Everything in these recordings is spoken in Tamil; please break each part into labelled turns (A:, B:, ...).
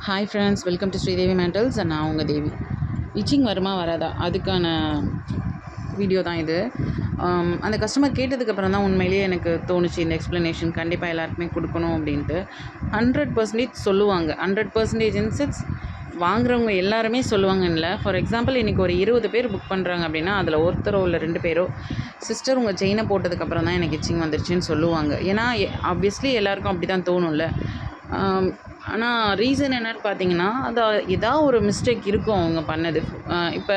A: Hi friends, welcome to Sridevi Mendel's. நான் உங்கள் தேவி. இச்சிங் வருமா வராதா அதுக்கான வீடியோ தான் இது. அந்த கஸ்டமர் கேட்டதுக்கப்புறம் தான் உண்மையிலேயே எனக்கு தோணுச்சு இந்த எக்ஸ்ப்ளனேஷன் கண்டிப்பாக எல்லாருக்குமே கொடுக்கணும் அப்படின்ட்டு. 100% சொல்லுவாங்க. 100% இன்சென்ஸ் வாங்குறவங்க எல்லாருமே சொல்லுவாங்கல்ல. ஃபார் எக்ஸாம்பிள் இன்றைக்கி ஒரு 20 பேர் புக் பண்ணுறாங்க அப்படின்னா அதில் ஒருத்தரோ இல்லை 2 பேரோ சிஸ்டர் உங்கள் செயினை போட்டதுக்கப்புறம் தான் எனக்கு இச்சிங் வந்துருச்சுன்னு சொல்லுவாங்க. ஏன்னா ஆப்வியஸ்லி எல்லாருக்கும் அப்படி தான் தோணும்ல. ஆனால் ரீசன் என்னன்னு பார்த்தீங்கன்னா, அது ஏதாவது ஒரு மிஸ்டேக் இருக்கும் அவங்க பண்ணது. இப்போ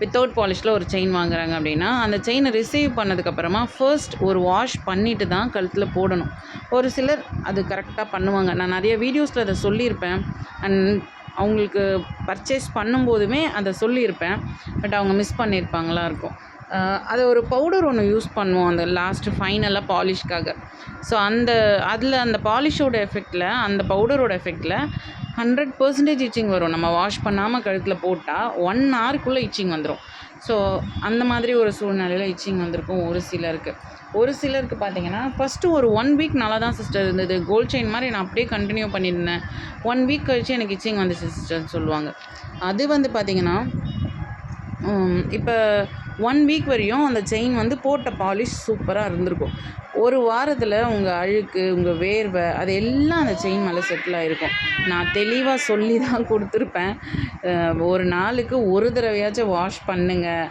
A: வித்தவுட் பாலிஷில் ஒரு செயின் வாங்குறாங்க அப்படின்னா, அந்த செயினை ரிசீவ் பண்ணதுக்கப்புறமா ஃபர்ஸ்ட் ஒரு வாஷ் பண்ணிவிட்டு தான் கழுத்தில் போடணும். ஒரு சிலர் அது கரெக்டாக பண்ணுவாங்க. நான் நிறைய வீடியோஸில் அதை சொல்லியிருப்பேன். அண்ட் அவங்களுக்கு பர்ச்சேஸ் பண்ணும்போதுமே அதை சொல்லியிருப்பேன். பட் அவங்க மிஸ் பண்ணியிருப்பாங்களா இருக்கும். அது ஒரு பவுடர் ஒன்று யூஸ் பண்ணுவோம் அந்த லாஸ்ட்டு ஃபைனலாக பாலிஷ்க்காக. ஸோ அதில் அந்த பாலிஷோட எஃபெக்டில், அந்த பவுடரோட எஃபெக்டில் 100% இச்சிங் வரும். நம்ம வாஷ் பண்ணாமல் கழுத்தில் போட்டால் 1 ஹவருக்குள்ளே இச்சிங் வந்துடும். ஸோ அந்த மாதிரி ஒரு சூழ்நிலையில் இச்சிங் வந்திருக்கும் ஒரு சிலருக்கு பார்த்தீங்கன்னா, ஃபஸ்ட்டு ஒரு 1 வீக் நல்லா தான் சிஸ்டர் இருந்தது. கோல்ட் செயின் மாதிரி நான் அப்படியே கண்டினியூ பண்ணியிருந்தேன். 1 வீக் கழிச்சு எனக்கு இச்சிங் வந்துச்சு சிஸ்டர்னு சொல்லுவாங்க. அது வந்து பார்த்திங்கன்னா, இப்போ 1 வீக் வரையும் அந்த செயின் வந்து போட்ட பாலிஷ் சூப்பராக இருந்திருக்கும். ஒரு வாரத்தில் உங்கள் அழுக்கு, உங்கள் வேர்வை அது எல்லாம் அந்த செயின் மேலே செட்டில் ஆகிருக்கும். நான் தெளிவாக சொல்லி தான் கொடுத்துருப்பேன். ஒரு நாளுக்கு ஒரு தடவையாச்சும் வாஷ் பண்ணுங்கள்.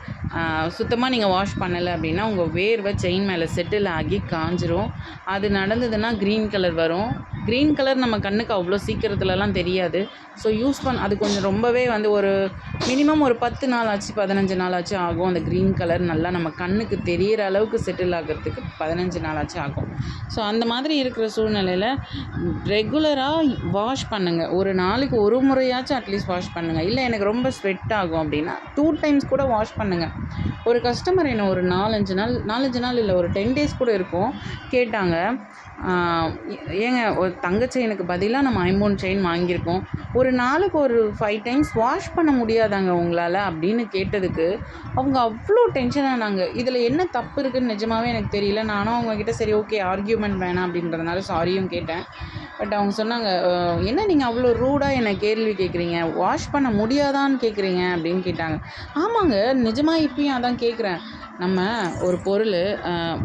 A: சுத்தமாக நீங்கள் வாஷ் பண்ணலை அப்படின்னா உங்கள் வேர்வை செயின் மேலே செட்டில் ஆகி காஞ்சிரும். அது நடந்ததுன்னா க்ரீன் கலர் வரும். க்ரீன் கலர் நம்ம கண்ணுக்கு அவ்வளோ சீக்கிரத்துலலாம் தெரியாது. ஸோ அது கொஞ்சம் ரொம்பவே வந்து ஒரு மினிமம் ஒரு 10 நாள் ஆச்சு, 15 நாள் ஆச்சு ஆகும். அந்த க்ரீன் கலர் நல்லா நம்ம கண்ணுக்கு தெரிகிற அளவுக்கு செட்டில் ஆகிறதுக்கு 15 நாள் ஆச்சு ஆகும். ஸோ அந்த மாதிரி இருக்கிற சூழ்நிலையில் ரெகுலராக வாஷ் பண்ணுங்கள். ஒரு நாளைக்கு ஒரு முறையாச்சும் அட்லீஸ்ட் வாஷ் பண்ணுங்கள். இல்லை எனக்கு ரொம்ப ஸ்வெட் ஆகும் அப்படின்னா 2 டைம்ஸ் கூட வாஷ் பண்ணுங்கள். ஒரு கஸ்டமர் என்ன ஒரு 4-5 நாள் இல்லை ஒரு 10 டேஸ் கூட இருக்கும் கேட்டாங்க, ஏங்க ஒரு தங்க செயினுக்கு பதிலாக நம்ம ஐம்பொன் செயின் வாங்கியிருக்கோம், ஒரு நாளுக்கு ஒரு 5 டைம்ஸ் வாஷ் பண்ண முடியாதாங்க உங்களால் அப்படின்னு கேட்டதுக்கு அவங்க அவ்வளோ டென்ஷன் ஆனாங்க. இதில் என்ன தப்பு இருக்குதுன்னு நிஜமாகவே எனக்கு தெரியல. நானும் அவங்கக்கிட்ட சரி ஓகே ஆர்கியூமெண்ட் வேணாம் அப்படின்றதுனால சாரியும் கேட்டேன். பட் அவங்க சொன்னாங்க, என்ன நீங்கள் அவ்வளோ ரூடாக என்னை கேள்வி கேட்குறீங்க, வாஷ் பண்ண முடியாதான்னு கேட்குறீங்க அப்படின்னு கேட்டாங்க. ஆமாங்க, நிஜமாக இப்பயும் அதான் கேட்குறேன். நம்ம ஒரு பொருள்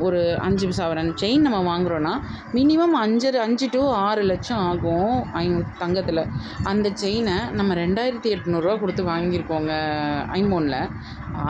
A: ஒரு 5 சவரன் செயின் நம்ம வாங்குகிறோன்னா மினிமம் 5 to 6 லட்சம் ஆகும் தங்கத்தில். அந்த செயினை நம்ம 2800 கொடுத்து வாங்கியிருக்கோங்க ஐம்பொனில்.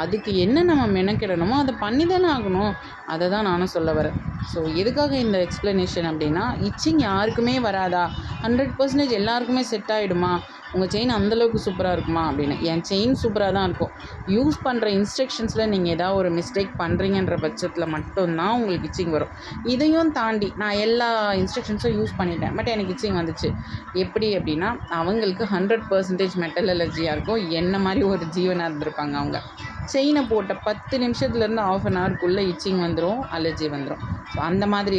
A: அதுக்கு என்ன நம்ம மெனக்கிடணுமோ அதை பண்ணி தானே ஆகணும். அதை தான் நானும் சொல்ல வரேன். ஸோ எதுக்காக இந்த எக்ஸ்ப்ளனேஷன் அப்படின்னா, இச்சிங் யாருக்குமே வராதா, 100% எல்லாருக்குமே செட் ஆகிடுமா, உங்கள் செயின் அந்தளவுக்கு சூப்பராக இருக்குமா அப்படின்னு. என் செயின் சூப்பராக தான் இருக்கும். யூஸ் பண்ணுற இன்ஸ்ட்ரக்ஷன்ஸில் நீங்கள் ஏதாவது ஒரு மிஸ்டேக் பண்ணுறீங்கன்ற பட்சத்தில் மட்டும்தான் உங்களுக்கு இச்சிங் வரும். இதையும் தாண்டி நான் எல்லா இன்ஸ்ட்ரக்ஷன்ஸும் யூஸ் பண்ணிட்டேன், பட் எனக்கு இச்சிங் வந்துச்சு. எப்படி அப்படின்னா, அவங்களுக்கு 100% மெட்டல் அலர்ஜியாக இருக்கும். என்ன மாதிரி ஒரு ஜீவனாக இருந்திருப்பாங்க அவங்க. செயினை போட்ட 10 நிமிஷத்துலேருந்து ½ அன் ஹவருக்குள்ளே இச்சிங் வந்துடும், அலர்ஜி வந்துடும். ஸோ அந்த மாதிரி